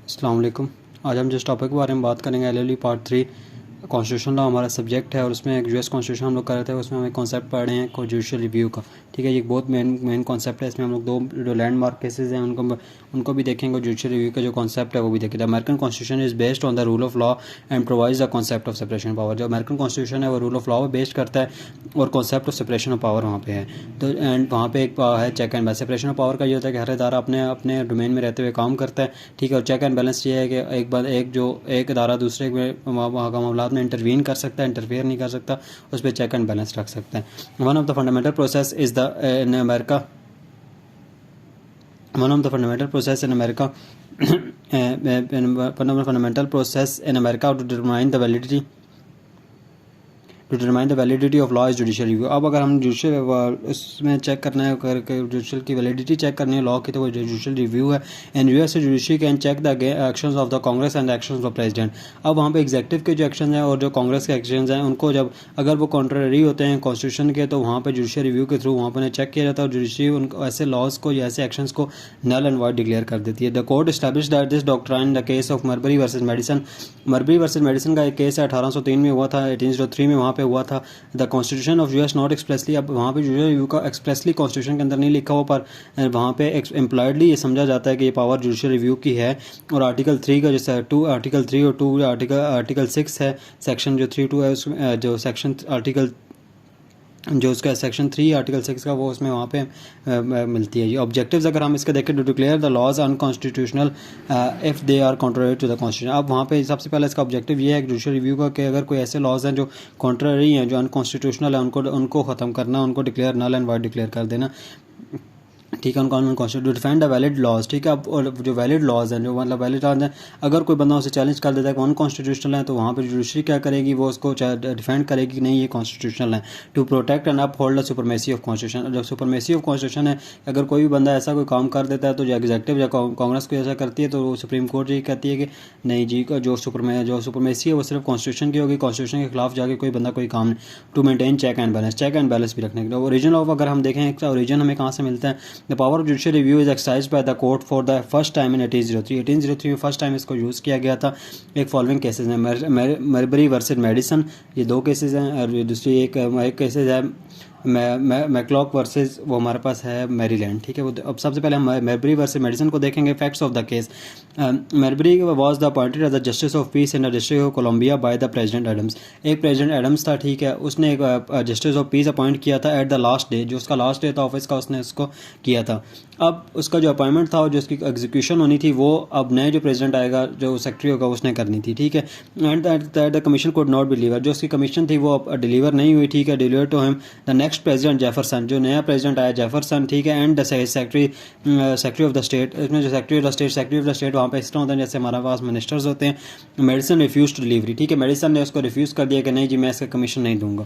अस्सलाम वालेकुम। आज हम जिस टॉपिक के बारे में बात करेंगे एलएलबी पार्ट 3 कॉन्स्टिट्यूशन लॉ हमारा सब्जेक्ट है और उसमें एक यूएस कॉन्स्टिट्यूशन हम लोग कर रहे थे। उसमें हमें कॉन्सेप्ट पढ़ रहे हैं जुडिशल रिव्यू का। ठीक है, ये एक बहुत मेन कॉन्सेप्ट है। इसमें हम लोग दो जो लैंडमार्क केसेस हैं उनको भी देखेंगे। जुडिशल रिव्यू का जो कॉन्सेप्ट है वो भी देखेंगे। American constitution is based on the rule of law and provides the concept of separation power. जो अमेरिकन कॉन्स्टिट्यूशन है वो रूल ऑफ लॉ पर बेस्ड करता है और concept of separation of power वहाँ पे है। तो एंड वहाँ पे एक है check and balance. Separation of power का ये होता है कि हर इदारा अपने अपने डोमेन में रहते हुए काम करता है। ठीक है, और चेक एंड बैलेंस ये है कि एक इदारा दूसरे में वहाँ का मामला में इंटरवीन कर सकता है, इंटरफेयर नहीं कर सकता, उस पर चेक एंड बैलेंस रख सकता है। One of the fundamental process is the in America one of the fundamental process in America fundamental process in America to determine the validity of law is judicial review. अब अगर हम judicial उसमें check करना है judicial की validity check करनी है law की, तो वो जुडिशियल रिव्यू है। And US judiciary can check the actions of the congress and actions of president. अब वहाँ पे एग्जीक्यूटिव के जो एक्शन हैं और जो कांग्रेस के एक्शन हैं उनको जब अगर वो कॉन्ट्ररी होते हैं कॉन्स्टिट्यूशन के, तो वहाँ पर जुडिशियल रिव्यू के थ्रू वहाँ पर चेक किया जाता है और जुडिशरी उनको ऐसे लॉज को या ऐसे एक्शंस को नल एंड वॉइड डिक्लेयर कर देती है। The court establish that this doctrine the case of Marbury versus Madison. Marbury versus Madison का एक केस है 1803 में हुआ था, 1803 में वहाँ पे हुआ था। The constitution of US not expressly, अब वहाँ पे जुडिशियल रिव्यू का एक्सप्रेसली कॉन्स्टिट्यूशन के अंदर नहीं लिखा हुआ, पर वहाँ पे इम्प्लॉयडली ये समझा जाता है कि ये पावर जुडिशियल रिव्यू की है। और आर्टिकल 3 का जैसे आर्टिकल 3 और 2 आर्टिकल 6 है, सेक्शन जो 3(2) है उसमें जो सेक्शन आर्टिकल जो उसका सेक्शन 3 आर्टिकल 6 का वो उसमें वहाँ पे मिलती है। ये ऑब्जेक्टिव्स अगर हम इसके देखें, to declare the laws unconstitutional if they are contrary to the constitution. अब वहाँ पे सबसे पहले इसका ऑब्जेक्टिव ये है कि जुडिशियल रिव्यू का कि अगर कोई ऐसे लॉज हैं जो कॉन्ट्ररी हैं, जो अनकॉन्स्टिट्यूशनल है, उनको ख़त्म करना, उनको declare null and void declare कर देना। ठीक है, उनको unconstitutional defined the valid laws. ठीक है, अब और जो वैलिड लॉज हैं, जो मतलब वैलिड लॉज हैं, अगर कोई बंदा उसे चैलेंज कर देता है कि अनकॉन्स्टिट्यूशनल है, तो वहाँ पर जुडिशरी क्या करेगी, वो उसको डिफेंड करेगी कि नहीं ये कॉन्स्टिट्यूशनल है। To protect and uphold the supremacy of constitution. जब सुपरमेसी ऑफ कॉन्स्टिट्यूशन है, अगर कोई भी बंदा ऐसा कोई काम कर देता है, तो जो एग्जीक्यूटिव या कांग्रेस को ऐसा करती है, तो वो सुप्रीम कोर्ट ये कहती है कि नहीं जी, जो सुपरमेसी है वो सिर्फ कॉन्स्टिट्यूशन की होगी, कॉन्स्टिट्यूशन के खिलाफ जाके कोई बंदा कोई काम नहीं। To maintain check and balance भी रखने के लिए। ओरिजिन ऑफ अगर हम देखें इसका ओरिजिन हमें कहाँ से मिलता है, the power of judicial review is exercised by the court for the first time in 1803 में फर्स्ट टाइम इसको यूज़ किया गया था। एक फॉलोइंग केसेस हैं, मरबरी वर्सेज मेडिसन, ये 2 केसेस हैं, और दूसरी एक केसेस है मैकलॉक वर्सेस, वो हमारे पास है मैरीलैंड। ठीक है, वो अब सबसे पहले हम मरबरी वर्सेस मेडिसन को देखेंगे। Facts of the case, Marbury was the appointed as the justice of peace in the district of Columbia by the president Adams. एक प्रेसिडेंट एडम्स था, ठीक है, उसने एक जस्टिस ऑफ पीस अपॉइंट किया था एट द लास्ट डे, जो उसका लास्ट डे था ऑफिस का, उसने उसको किया था। अब उसका जो अपॉइंटमेंट था और जो उसकी एग्जीक्यूशन होनी थी, वो अब नए जो प्रेसिडेंट आएगा, जो सेक्रेटरी होगा, उसने करनी थी। ठीक है, and the commission could not be deliver, जो उसकी कमीशन थी वो अब डिलीवर नहीं हुई। ठीक है, deliver to him the next president Jefferson, जो नया प्रेसिडेंट आया जेफरसन। ठीक है, and the secretary of the state, इसमें जो सेक्रेटरी ऑफ द स्टेट वहाँ पे इस तरह होता है जैसे हमारे पास मिनिस्टर्स होते हैं। Madison refuse to delivery. ठीक है, मेडिसन ने उसको रिफ्यूज़ कर दिया कि नहीं जी मैं इसका कमीशन नहीं दूंगा,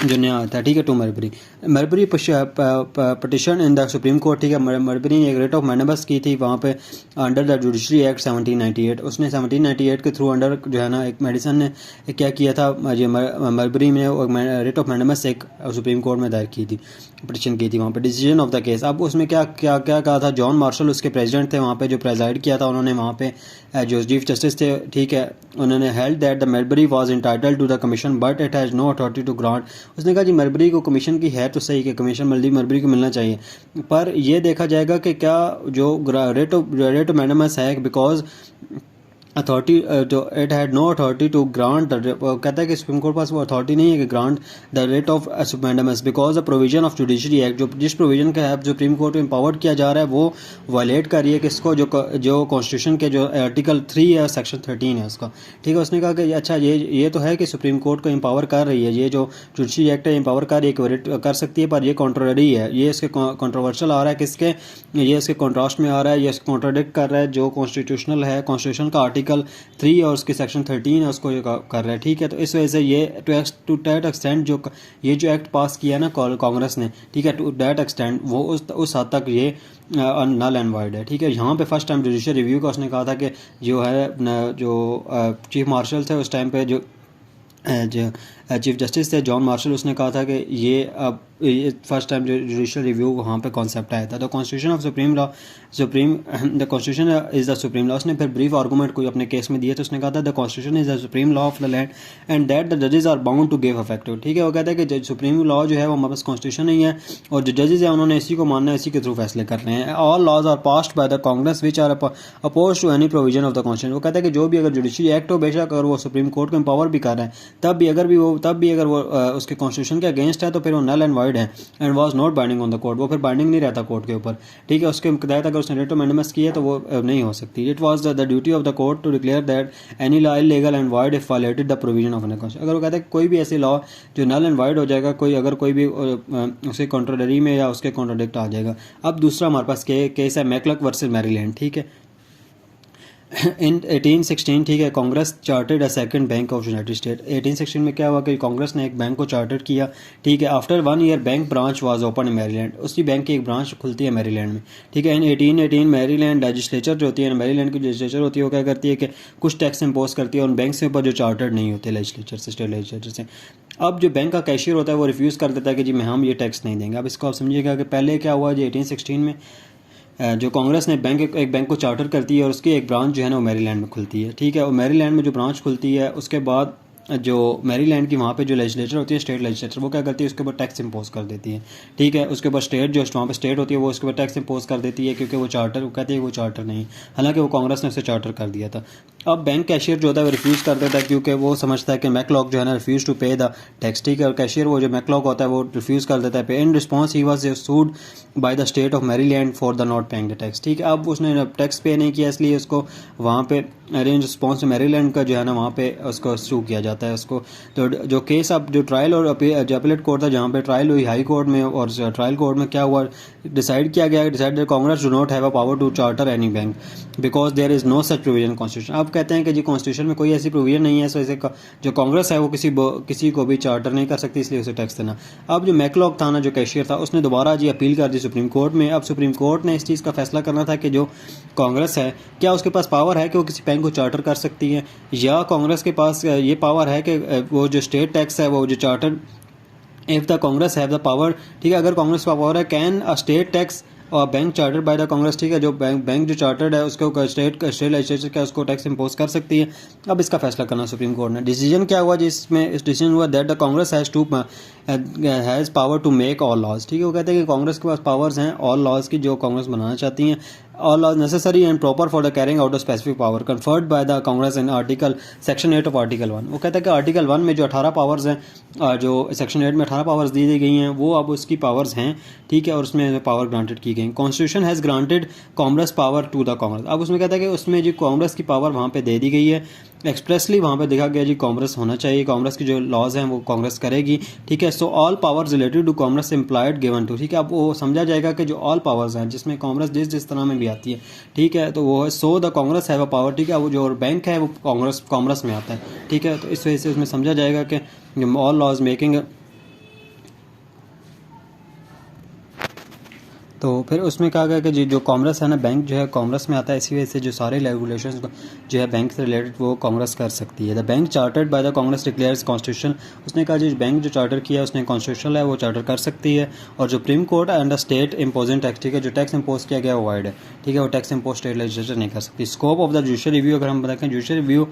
जो नया आता है। ठीक है, to Marbury petition in the supreme court. ठीक है, मरबरी ने एक रेट ऑफ मैनिबस की थी वहाँ पे अंडर द जुडिशरी एक्ट 1798। उसने 1798 के थ्रू अंडर जो है ना, एक मेडिसन ने क्या किया था, मरबरी में रेट ऑफ मैनिबस एक सुप्रीम कोर्ट में दायर की थी, पटिशन की थी वहाँ पे। डिसीजन ऑफ द केस, अब उसमें क्या क्या क्या कहा था, जॉन मार्शल उसके प्रेसिडेंट थे वहाँ पे, जो प्रेजाइड किया था उन्होंने वहाँ पे, जो चीफ जस्टिस थे। ठीक है, उन्होंने held that the Marbury was entitled to the commission but it has no authority to grant. उसने कहा जी मरबरी को कमीशन की है तो सही कि कमीशन मरबरी को मिलना चाहिए, पर यह देखा जाएगा कि क्या जो रेट ऑफ मैनिमस है, बिकॉज अथॉरिटी जो it had no authority to grant, कहता है कि सुप्रीम कोर्ट पास वो अथॉरिटी नहीं है कि grant the rate of mandamus because the provision of judiciary act, जो जिस प्रोविजन का है जो सुप्रीम कोर्ट में एम्पावर्ड किया जा रहा है वो वायलेट कर रही है किसको, जो कॉन्स्टिट्यूशन के जो आर्टिकल 3 है सेक्शन 13 है उसका। ठीक है, उसने कहा कि अच्छा ये तो है कि सुप्रीम कोर्ट को एम्पावर कर रही है, ये जो जुडिशरी एक्ट है एम्पावर कर रही है, कर सकती है, पर ये कॉन्ट्रोडरी है, ये इसके कॉन्ट्रोवर्शियल आ रहा है किसके, ये इसके कॉन्ट्रास्ट में आ रहा है, ये इसको कॉन्ट्रोडिक्ट कर रहा है जो कॉन्स्टिट्यूशनल है, कॉन्स्टिट्यूशन का आर्टिकल 3 और उसके सेक्शन 13 है उसको ये कर रहा है। ठीक है, तो इस वजह से ये टू दैट एक्सटेंड जो ये जो एक्ट पास किया ना कांग्रेस ने, ठीक है, टू दैट एक्सटेंड वो उस हद तक ये नल एंड वाइड है। ठीक है, यहाँ पे फर्स्ट टाइम जुडिशियल रिव्यू का उसने कहा था कि जो है जो चीफ मार्शल थे उस टाइम पे जो चीफ जस्टिस थे जॉन मार्शल, उसने कहा था कि ये फर्स्ट टाइम जो जुडिशल रिव्यू वहाँ पे कॉन्सेप्ट आया था। The constitution of supreme law the constitution is the supreme law. उसने फिर ब्रीफ आर्गूमेंट कोई अपने केस में दिए तो उसने कहा था the constitution is the supreme law of the land and that the जजेस are bound to give effective. ठीक है, वो कहता है कि सुप्रीम लॉ जो है वो हमारे पास कॉन्स्टिट्यूशन नहीं है और जो जजेस हैं उन्होंने इसी को मानना है, इसी के थ्रू फैसले कर रहे हैं। All laws are passed by the congress which are oppose to any provision of the constitution. वो कहता है कि जो भी अगर जुडिशरी एक्ट हो, बेशक अगर वो सुप्रीम कोर्ट को एम्पावर भी कर रहे हैं तब भी अगर वो उसके कॉन्स्टिट्यूशन के अगेंस्ट है तो फिर वो नल एंड वाइड है and was not binding on the court. वो फिर बाइंडिंग नहीं रहता कोर्ट के ऊपर। ठीक है, उसके तहत अगर उसने रिट ऑफ मैंडेमस की है तो वो नहीं हो सकती। It was the duty of the court to declare that any law illegal and void if violated the provision of an constitution. अगर वो कहता है कोई भी ऐसी लॉ जो नल एंड वाइड हो जाएगा, कोई भी उसके कॉन्ट्राडरी में या उसके कॉन्ट्राडिक्ट आ जाएगा। अब दूसरा हमारे पास केस है मैकलक वर्सेस मैरीलैंड। ठीक है, इन 1816 ठीक है, Congress chartered a second bank of United state. 1816 में क्या हुआ कि कांग्रेस ने एक बैंक को चार्टर किया। ठीक है, after 1 year bank branch was open in Maryland. उसी बैंक की एक ब्रांच खुलती है मैरीलैंड में। ठीक है, इन 1818 मैरीलैंड लेजिस्लेचर जो होती है, मैरीलैंड की लेजिस्लेचर होती है, वो क्या करती है कि कुछ टैक्स इंपोज करती है उन बैंक से ऊपर जो चार्टर्ड नहीं होते लेजिस्लेचर से, स्टेट लेजिस्लेचर से। अब जो बैंक का कैशियर होता है वो रिफ्यूज़ कर देता है कि जी हम ये टैक्स नहीं देंगे। अब इसको आप समझिएगा कि पहले क्या हुआ जी 1816 में जो कांग्रेस ने एक बैंक को चार्टर करती है और उसकी एक ब्रांच जो है ना वो मैरीलैंड में खुलती है। ठीक है, और मैरीलैंड में जो ब्रांच खुलती है उसके बाद जो मैरीलैंड की वहाँ पे जो लेजिस्लेचर होती है, स्टेट लेजिस्लेचर, वो क्या करती है उसके ऊपर टैक्स इंपोज कर देती है। ठीक है, उसके ऊपर स्टेट जो वहाँ पे स्टेट होती है वो उसके ऊपर टैक्स इंपोज कर देती है क्योंकि वो कहती है वो चार्टर नहीं, हालांकि वो कांग्रेस ने उसे चार्टर कर दिया था। अब बैंक कैशियर जो होता है वो रिफ्यूज़ कर देता है क्योंकि वो समझता है कि मैकलॉक जो है ना रिफ्यूज़ टू पे द टैक्स। ठीक है, और कैशियर वो जो मैकलॉक होता है वो रिफ्यूज़ कर देता है पे। In response he was sued by the state of Maryland for the not paying the tax. ठीक है, अब उसने टैक्स पे नहीं किया इसलिए उसको वहाँ पे इन रिस्पॉन्स मैरीलैंड का जो है ना वहाँ पे उसको सू किया जाता है उसको। तो जो केस अब जो ट्रायल और जो अपीलेट कोर्ट था जहाँ पे ट्रायल हुई हाई कोर्ट में, और ट्रायल कोर्ट में क्या हुआ डिसाइड किया गया, decide congress do not have a power to charter any bank because there is no such provision constitution. अब कहते हैं कि जी कॉन्स्टिट्यूशन में कोई ऐसी प्रोविजन नहीं है, सो इसे जो कांग्रेस है वो किसी को भी चार्टर नहीं कर सकती, इसलिए उसे टैक्स देना। अब जो मैकलॉक था ना जो कैशियर था उसने दोबारा जी अपील कर दी सुप्रीम कोर्ट में। अब सुप्रीम कोर्ट ने इस चीज़ का फैसला करना था कि जो कांग्रेस है क्या उसके पास पावर है कि वो किसी बैंक को चार्टर कर सकती है, या कांग्रेस के पास ये पावर है कि वो जो स्टेट टैक्स है वो जो charter if the Congress have the power. ठीक है, अगर कांग्रेस का पावर है कैन अ स्टेट टैक्स और bank chartered bye the Congress. ठीक है, जो बैंक जो चार्टर्ड है उसको स्टेट लेजिस्लेचर क्या उसको टैक्स इंपोज कर सकती है। अब इसका फैसला करना सुप्रीम कोर्ट ने। डिसीजन क्या हुआ जिसमें इस डिसीजन हुआ that the congress has power to make all laws. ठीक है, वो कहते हैं कि कांग्रेस के पास पावर्स हैं ऑल लॉज की जो कांग्रेस बनाना चाहती हैं। All laws necessary and proper for the carrying out of specific power conferred by the congress in article section 8 of article 1। वो कहता है कि आर्टिकल 1 में जो 18 पावर्स हैं, जो सेक्शन 8 में 18 पावर्स दी गई हैं वो अब उसकी पावर्स हैं। ठीक है, और उसमें पावर ग्रांटेड की गई। Constitution has granted congress power to the congress. अब उसमें कहता है कि उसमें जो कांग्रेस की पावर वहाँ पे दे दी गई है, एक्सप्रेसली वहाँ पे देखा गया जी कांग्रेस होना चाहिए, कांग्रेस की जो लॉज हैं वो कांग्रेस करेगी। ठीक है, so all powers related to congress implied given to. ठीक है, अब वो समझा जाएगा कि जो ऑल पावर्स हैं जिसमें कांग्रेस जिस तरह में भी आती है। ठीक है, तो वो है so the Congress have a power. ठीक है, वो जो बैंक है वो कांग्रेस में आता है। ठीक है, तो इस वजह से उसमें समझा जाएगा कि ऑल लॉज मेकिंग, तो फिर उसमें कहा गया कि जो कांग्रेस है ना बैंक जो है कांग्रेस में आता है, इसी वजह से जो सारे रेगुलेशंस जो है बैंक से रिलेटेड वो कांग्रेस कर सकती है। The bank chartered bye the Congress declares constitution. उसने कहा जी बैंक जो चार्टर किया उसने कॉन्स्टिट्यूशनल है वो चार्टर कर सकती है। और जो supreme court and the state imposing tax, ठीक है, जो टैक्स इंपोज किया गया वो वाइड है। ठीक है, वो टैक्स इंपोज स्टेट लेजिस्लेचर नहीं कर सकती। Scope of the judicial review अगर हम देखें, judicial review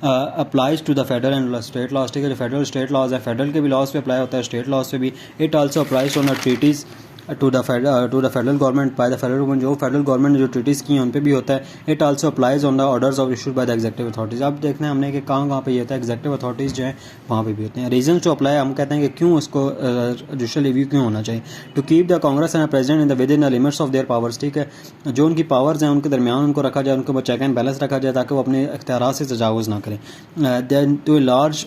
applies to the federal and state laws. ठीक है, जो फेडरल स्टेट लॉज है, फेडरल के भी लॉज पे अप्लाई होता है, स्टेट लॉज पे भी। It also applies on the treaties to the federal government by the federal government. जो फेडरल गवर्नमेंट ने जो ट्रीटीज़ की हैं उन पे भी होता है। It also applies on the orders of issued by the executive authorities. अब देखना है हमने कि कहाँ पे ये होता है, एग्जीक्यूटिव अथॉरिटीज़ जो है वहाँ पे भी होते हैं। रीजन टू अप्लाई, हम कहते हैं कि क्यों उसको जुडिशियल रिव्यू क्यों होना चाहिए। To keep the congress and president in the with in the limits of their powers. ठीक है, जो उनकी पावर्स हैं उनके दरमियान उनको रखा जाए, उनको चेक एंड बैलेंस रखा जाए ताकि वो अपने इख्तियारात से तजावुज़ ना करें। Then to large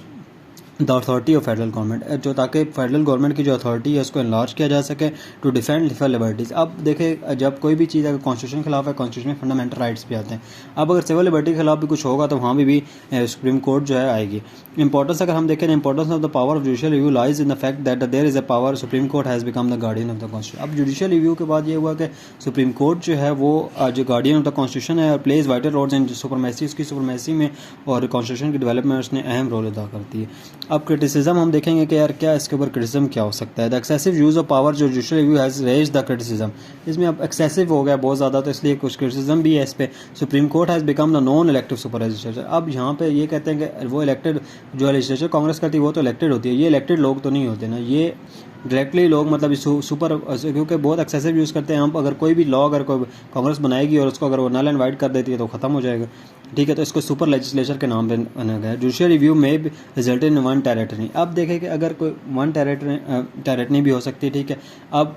the authority of federal government, जो ताकि फेडरल गवर्नमेंट की जो अथॉरिटी है उसको इनलार्ज किया जा सके टू डिफेंड सिविल लिबर्टीज़। अब देखें जब कोई भी चीज़ अगर कॉन्स्टिट्यूशन के खिलाफ है, कॉन्स्टिट्यूशन में फंडामेंटल राइट्स भी आते हैं। अब अगर सिविल लिबर्टी के खिलाफ भी कुछ होगा तो वहाँ भी सुप्रीम कोर्ट जो है आएगी। इंपॉर्टेंस अगर हम देखें, importance of the power of judicial review lies in the fact that there is a power supreme court has become the guardian of the constitution. अब जुडिशियल रिव्यू के बाद ये हुआ कि सुप्रीम कोर्ट जो है वो जो गार्डियन ऑफ द कॉन्स्टिट्यूशन है, plays vital roles in supremacy, उसकी सुपरमेसी में और कॉन्स्टिट्यूशन की डेवलपमेंट में उसने अहम रोल अदा करती है। अब क्रिटिसिज्म हम देखेंगे कि यार क्या इसके ऊपर क्रिटिसिज्म क्या हो सकता है। The excessive use of power जो judicial review has raise the criticism, इसमें अब एक्सेसिव हो गया बहुत ज़्यादा, तो इसलिए कुछ क्रिटिसिज्म भी है इस पर। Supreme court has become the non elective super legislature. अब यहाँ पे ये कहते हैं कि वो इलेक्टेड जो लेजिस्लेचर कांग्रेस करती है वो तो इलेक्टेड होती है, ये इलेक्टेड लोग तो नहीं होते ना, ये डायरेक्टली लोग मतलब सुपर, क्योंकि बहुत एक्सेसिव यूज़ करते हैं। हम अगर कोई भी लॉ अगर कोई कांग्रेस बनाएगी और उसको अगर वो नल एंड वाइड कर देती है तो ख़त्म हो जाएगा, ठीक है। तो इसको सुपर लेजिस्लेचर के नाम पे बना गया। जुडिशियल रिव्यू में रिजल्ट इन वन टेरिटरी। अब देखें कि अगर कोई वन टेरिटरी भी हो सकती है, ठीक है। अब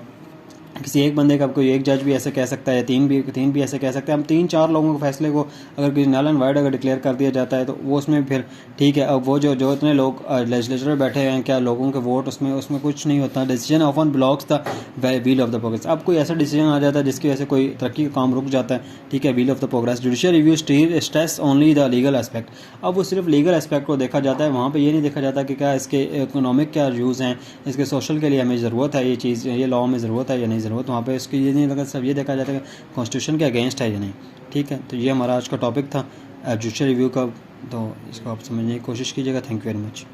किसी एक बंदे का कोई एक जज भी ऐसे कह सकता है, तीन भी ऐसे कह सकते हैं। हम 3-4 लोगों के फैसले को अगर किसी नल एंड वाइड अगर डिक्लेयर कर दिया जाता है तो वो उसमें फिर ठीक है। अब वो जो इतने लोग लेजिस्लेचर में बैठे हैं, क्या लोगों के वोट उसमें कुछ नहीं होता। Decision often blocks the wheel of the progress. अब कोई ऐसा डिसीजन आ जाता है जिसकी वजह से कोई तरक्की का काम रुक जाता है, ठीक है, wheel of the progress. Judicial review stress only the legal aspect. अब वो सिर्फ लीगल एस्पेक्ट को देखा जाता है, वहाँ पर ये नहीं देखा जाता कि क्या इसके इकोनॉमिक क्या यूज़ हैं, इसके सोशल के लिए हमें ज़रूरत है, ये चीज़ ये लॉ में ज़रूरत है या नहीं ज़रूरत। वहाँ पे इसकी ये नहीं लगा, सब ये देखा जाता है कि कॉन्स्टिट्यूशन के अगेंस्ट है या नहीं, ठीक है। तो ये हमारा आज का टॉपिक था जुडिशियल रिव्यू का, तो इसको आप समझने की कोशिश कीजिएगा। Thank you very much.